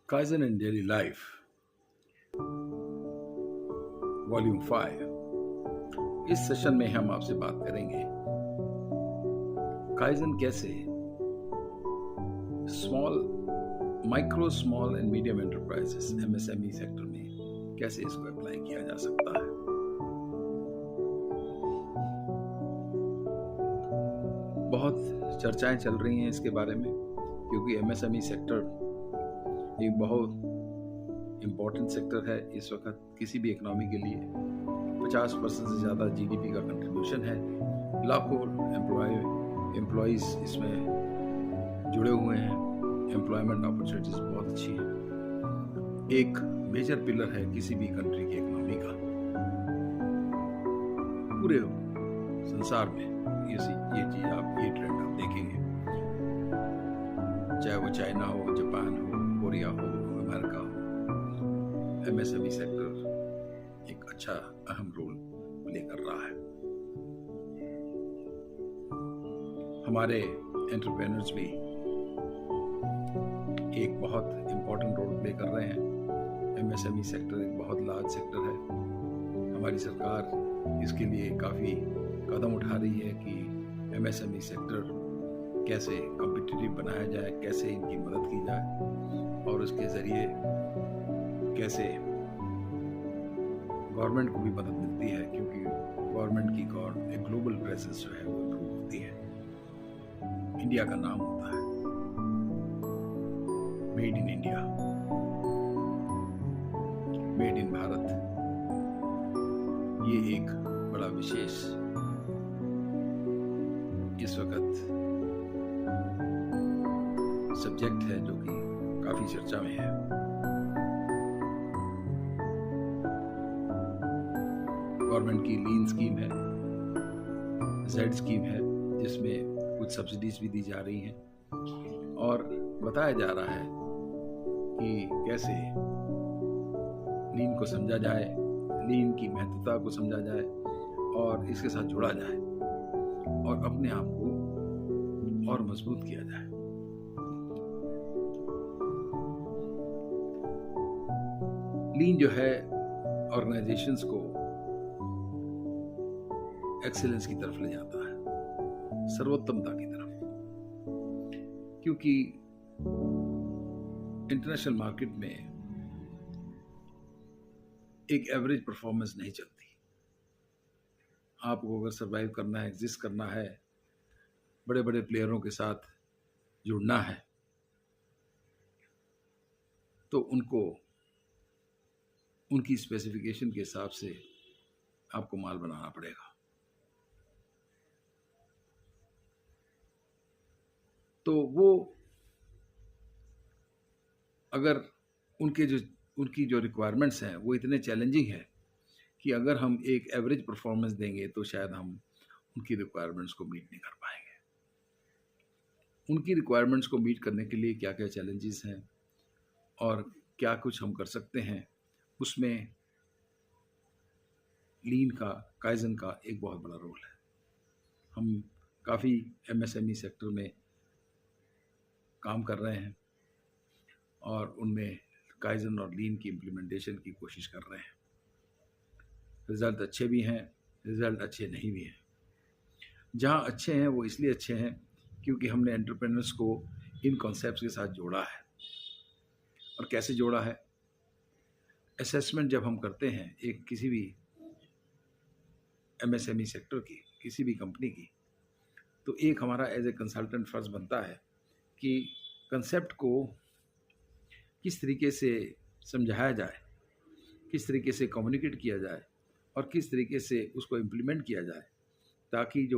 Kaizen in Daily Life, volume 5। इस session में हम आपसे बात करेंगे काइजन कैसे micro small and medium enterprises MSME sector में कैसे इसको अप्लाई किया जा सकता है। बहुत चर्चाएं चल रही हैं इसके बारे में, क्योंकि एमएसएमई सेक्टर एक बहुत इम्पोर्टेंट सेक्टर है। इस वक्त किसी भी इकोनॉमी के लिए 50% से ज़्यादा जीडीपी का कंट्रीब्यूशन है। लाखों एम्प्लॉयज़ इसमें जुड़े हुए हैं। एम्प्लॉयमेंट अपॉर्चुनिटीज़ बहुत अच्छी हैं। एक मेजर पिलर है किसी भी कंट्री की इकोनॉमी का। पूरे संसार में ये ट्रेंड आप देखेंगे, चाहे वो चाइना हो, जापान हो, कोरिया हो, अमेरिका हो। एमएसएमई सेक्टर एक अच्छा अहम रोल प्ले कर रहा है। हमारे एंटरप्रेन्योर्स भी एक बहुत इम्पोर्टेंट रोल प्ले कर रहे हैं। एमएसएमई सेक्टर एक बहुत लार्ज सेक्टर है। हमारी सरकार इसके लिए काफ़ी कदम उठा रही है कि एमएसएमई सेक्टर कैसे कॉम्पिटिटिव बनाया जाए, कैसे इनकी मदद की जाए और उसके ज़रिए कैसे गवर्नमेंट को भी मदद मिलती है, क्योंकि गवर्नमेंट की एक ग्लोबल प्रेजेंस जो है वो इम्प्रूव होती है। इंडिया का नाम होता है made in India, made in Bharat. ये एक बड़ा विशेष इस वक्त सब्जेक्ट है जो कि काफी चर्चा में है। गवर्नमेंट की लीन स्कीम है, जेड स्कीम है, जिसमें कुछ सब्सिडीज भी दी जा रही हैं और बताया जा रहा है कि कैसे लीन को समझा जाए, लीन की महत्वता को समझा जाए और इसके साथ जुड़ा जाए और अपने आप को और मजबूत किया जाए। लीन जो है ऑर्गेनाइजेशंस को एक्सीलेंस की तरफ ले जाता है, सर्वोत्तमता की तरफ, क्योंकि इंटरनेशनल मार्केट में एक एवरेज परफॉर्मेंस नहीं चलती। आपको अगर सरवाइव करना है, एग्जिस्ट करना है, बड़े बड़े प्लेयरों के साथ जुड़ना है, तो उनको उनकी स्पेसिफिकेशन के हिसाब से आपको माल बनाना पड़ेगा। तो वो अगर उनकी जो रिक्वायरमेंट्स हैं वो इतने चैलेंजिंग है कि अगर हम एक एवरेज परफॉर्मेंस देंगे तो शायद हम उनकी रिक्वायरमेंट्स को मीट नहीं कर पाएंगे। उनकी रिक्वायरमेंट्स को मीट करने के लिए क्या क्या चैलेंजेस हैं और क्या कुछ हम कर सकते हैं, उसमें लीन का, काइजन का एक बहुत बड़ा रोल है। हम काफ़ी एमएसएमई सेक्टर में काम कर रहे हैं और उनमें काइजन और लीन की इम्प्लीमेंटेशन की कोशिश कर रहे हैं। रिज़ल्ट अच्छे भी हैं, रिज़ल्ट अच्छे नहीं भी हैं। जहाँ अच्छे हैं वो इसलिए अच्छे हैं क्योंकि हमने एंटरप्रेन्योर्स को इन कॉन्सेप्ट्स के साथ जोड़ा है। और कैसे जोड़ा है? असेसमेंट जब हम करते हैं एक किसी भी एमएसएमई सेक्टर की, किसी भी कंपनी की, तो एक हमारा एज ए कंसल्टेंट फर्ज बनता है कि कंसेप्ट को किस तरीके से समझाया जाए, किस तरीके से कम्युनिकेट किया जाए और किस तरीके से उसको इम्प्लीमेंट किया जाए, ताकि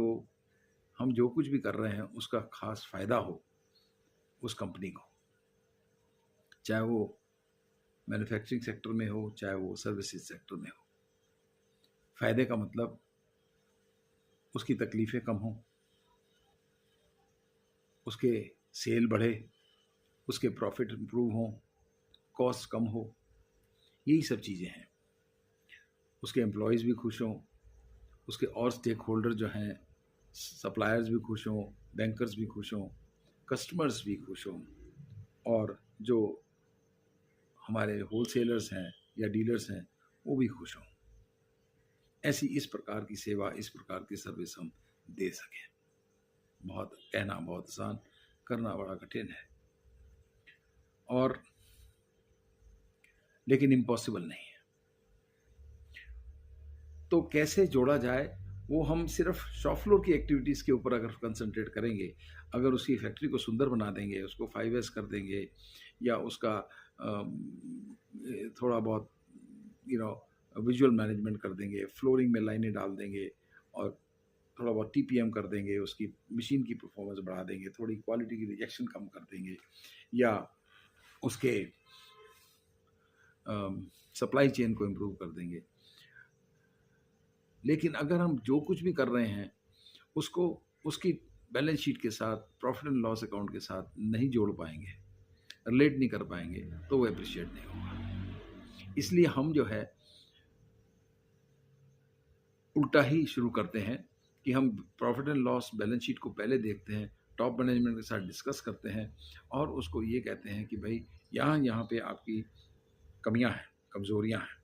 हम जो कुछ भी कर रहे हैं उसका खास फ़ायदा हो उस कंपनी को, चाहे वो मैन्युफैक्चरिंग सेक्टर में हो, चाहे वो सर्विसेज सेक्टर में हो। फ़ायदे का मतलब उसकी तकलीफ़ें कम हों, उसके सेल बढ़े, उसके प्रॉफिट इम्प्रूव हों, कॉस्ट कम हो, यही सब चीज़ें हैं। उसके एम्प्लॉयज़ भी खुश हों, उसके और स्टेक होल्डर जो हैं, सप्लायर्स भी खुश हों, बैंकर्स भी खुश हों, कस्टमर्स भी खुश हों और जो हमारे होलसेलर्स हैं या डीलर्स हैं वो भी खुश हों। ऐसी इस प्रकार की सेवा, इस प्रकार की सर्विस हम दे सकें। बहुत कहना बहुत आसान, करना बड़ा कठिन है, और लेकिन इम्पॉसिबल नहीं है। तो कैसे जोड़ा जाए, वो हम सिर्फ शॉप फ्लोर की एक्टिविटीज़ के ऊपर अगर कंसंट्रेट करेंगे, अगर उसकी फैक्ट्री को सुंदर बना देंगे, उसको 5S कर देंगे, या उसका थोड़ा बहुत विजुअल मैनेजमेंट कर देंगे, फ्लोरिंग में लाइनें डाल देंगे, और थोड़ा बहुत TPM कर देंगे, उसकी मशीन की परफॉर्मेंस बढ़ा देंगे, थोड़ी क्वालिटी की रिजेक्शन कम कर देंगे, या उसके सप्लाई चेन को इम्प्रूव कर देंगे। लेकिन अगर हम जो कुछ भी कर रहे हैं उसको उसकी बैलेंस शीट के साथ, प्रॉफिट एंड लॉस अकाउंट के साथ नहीं जोड़ पाएंगे, रिलेट नहीं कर पाएंगे, तो वो अप्रिशिएट नहीं होगा। इसलिए हम जो है उल्टा ही शुरू करते हैं कि हम profit and loss balance sheet को पहले देखते हैं, टॉप मैनेजमेंट के साथ डिस्कस करते हैं, और उसको ये कहते हैं कि भाई यहाँ पे आपकी कमियाँ हैं, कमज़ोरियाँ हैं,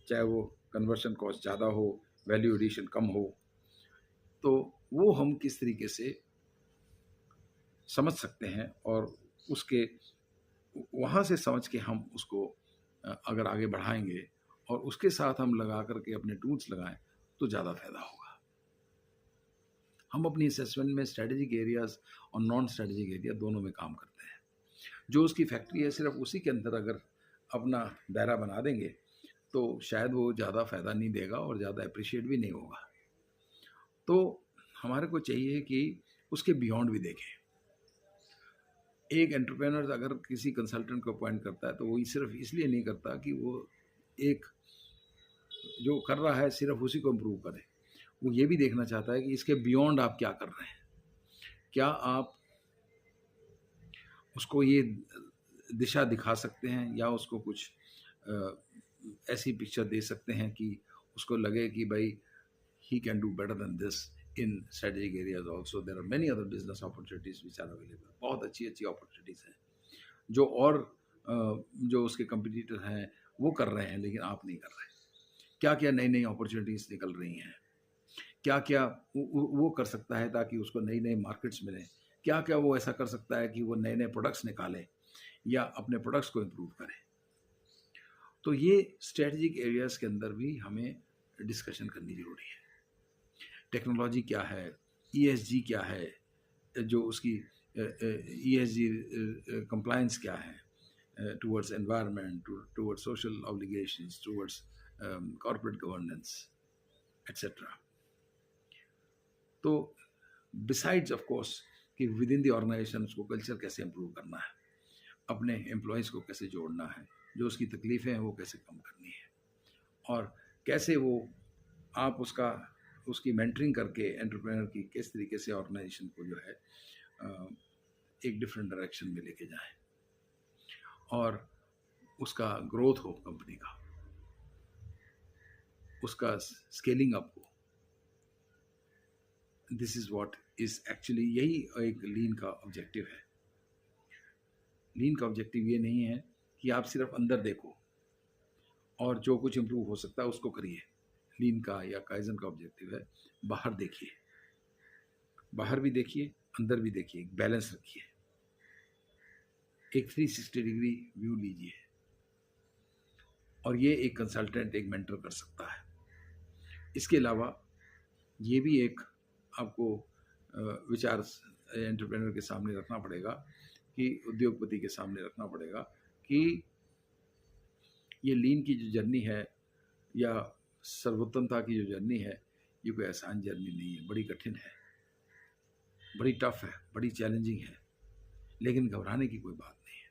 चाहे वो कन्वर्शन कॉस्ट ज़्यादा हो, वैल्यू एडिशन कम हो, तो वो हम किस तरीके से समझ सकते हैं, और उसके वहाँ से समझ के हम उसको अगर आगे बढ़ाएंगे और उसके साथ हम लगा करके अपने टूल्स लगाएं तो ज़्यादा फायदा होगा। हम अपनी असेसमेंट में स्ट्रेटेजिक एरियाज और नॉन स्ट्रेटेजिक एरिया दोनों में काम करते हैं। जो उसकी फैक्ट्री है सिर्फ उसी के अंदर अगर अपना दायरा बना देंगे तो शायद वो ज़्यादा फ़ायदा नहीं देगा और ज़्यादा अप्रिशिएट भी नहीं होगा। तो हमारे को चाहिए कि उसके बियॉन्ड भी देखें। एक एंटरप्रेन्योर अगर किसी कंसल्टेंट को अपॉइंट करता है तो वो सिर्फ इसलिए नहीं करता कि वो एक जो कर रहा है सिर्फ उसी को इम्प्रूव करे, वो ये भी देखना चाहता है कि इसके बियॉन्ड आप क्या कर रहे हैं, क्या आप उसको ये दिशा दिखा सकते हैं, या उसको कुछ ऐसी पिक्चर दे सकते हैं कि उसको लगे कि भाई he can do better than this in strategic areas also. There are many other business opportunities which are available. बहुत अच्छी अच्छी opportunities हैं जो और जो उसके कंपटीटर हैं वो कर रहे हैं, लेकिन आप नहीं कर रहे। क्या क्या नई नई अपॉर्चुनिटीज़ निकल रही हैं, क्या क्या वो कर सकता है ताकि उसको नई नई मार्केट्स मिलें, क्या क्या वो ऐसा कर सकता है कि वो नए नए प्रोडक्ट्स निकाले या अपने प्रोडक्ट्स को इम्प्रूव करे। तो ये स्ट्रेटजिक एरियाज़ के अंदर भी हमें डिस्कशन करनी ज़रूरी है। टेक्नोलॉजी क्या है, ESG क्या है, जो उसकी ESG कंप्लायंस क्या है towards environment, towards social obligations, towards corporate governance etcetera. तो बिसाइड्स ऑफ कोर्स कि विद इन द ऑर्गेनाइजेशन उसको कल्चर कैसे इम्प्रूव करना है, अपने एम्प्लॉयज़ को कैसे जोड़ना है, जो उसकी तकलीफ़ें हैं वो कैसे कम करनी है, और कैसे वो आप उसकी मेंटरिंग करके एंटरप्रेन्योर की किस तरीके से ऑर्गेनाइजेशन को जो है एक डिफरेंट डायरेक्शन में लेके जाएं और उसका ग्रोथ हो, कंपनी का उसका स्केलिंग अप हो। This is what is actually, यही एक लीन का ऑब्जेक्टिव है। लीन का ऑब्जेक्टिव ये नहीं है कि आप सिर्फ अंदर देखो और जो कुछ इम्प्रूव हो सकता है उसको करिए। लीन का या काइजन का ऑब्जेक्टिव है बाहर देखिए, बाहर भी देखिए, अंदर भी देखिए, बैलेंस रखिए, एक 360 डिग्री व्यू लीजिए, और ये एक कंसल्टेंट, एक मेंटर कर सकता है। इसके अलावा ये भी एक आपको विचार एंटरप्रेन्योर के सामने रखना पड़ेगा, कि उद्योगपति के सामने रखना पड़ेगा कि ये लीन की जो जर्नी है या सर्वोत्तमता की जो जर्नी है, ये कोई आसान जर्नी नहीं है, बड़ी कठिन है, बड़ी टफ है, बड़ी चैलेंजिंग है, लेकिन घबराने की कोई बात नहीं है।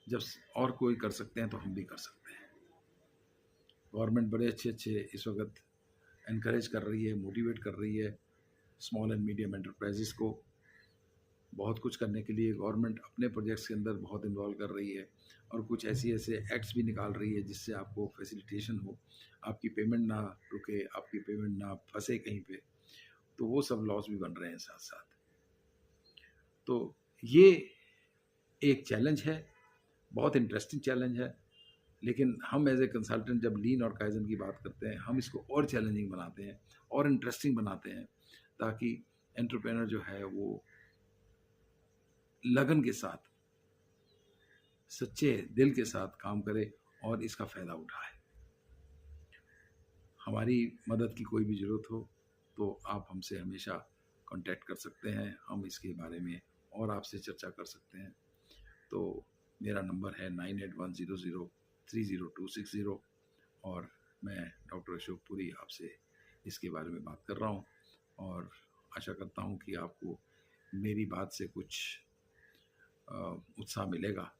जब और कोई कर सकते हैं तो हम भी कर सकते हैं। गवर्नमेंट बड़े अच्छे इस वक्त एनकरेज कर रही है, मोटिवेट कर रही है स्मॉल एंड मीडियम एंटरप्राइजेस को। बहुत कुछ करने के लिए गवर्नमेंट अपने प्रोजेक्ट्स के अंदर बहुत इन्वॉल्व कर रही है, और कुछ ऐसे एक्ट्स भी निकाल रही है जिससे आपको फैसिलिटेशन हो, आपकी पेमेंट ना रुके, आपकी पेमेंट ना फंसे कहीं पे, तो वो सब लॉस भी बन रहे हैं साथ साथ। तो ये एक चैलेंज है, बहुत इंटरेस्टिंग चैलेंज है, लेकिन हम एज ए कंसल्टेंट जब लीन और काइजन की बात करते हैं, हम इसको और चैलेंजिंग बनाते हैं और इंटरेस्टिंग बनाते हैं, ताकि एंटरप्रेन्योर जो है वो लगन के साथ, सच्चे दिल के साथ काम करे और इसका फ़ायदा उठाए। हमारी मदद की कोई भी ज़रूरत हो तो आप हमसे हमेशा कांटेक्ट कर सकते हैं, हम इसके बारे में और आपसे चर्चा कर सकते हैं। तो मेरा नंबर है 9810030260 और मैं डॉक्टर अशोक पुरी आपसे इसके बारे में बात कर रहा हूँ, और आशा करता हूँ कि आपको मेरी बात से कुछ उत्साह मिलेगा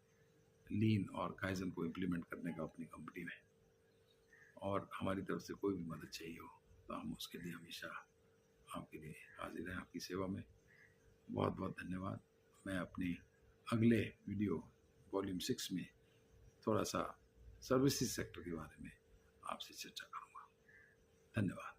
लीन और काइजन को इम्प्लीमेंट करने का अपनी कंपनी में। और हमारी तरफ से कोई भी मदद चाहिए हो तो हम उसके लिए हमेशा आपके लिए हाजिर हैं, आपकी सेवा में। बहुत बहुत धन्यवाद। मैं अपने अगले वीडियो वॉल्यूम 6 में थोड़ा सा सर्विसेज सेक्टर के बारे में आपसे चर्चा करूँगा। धन्यवाद।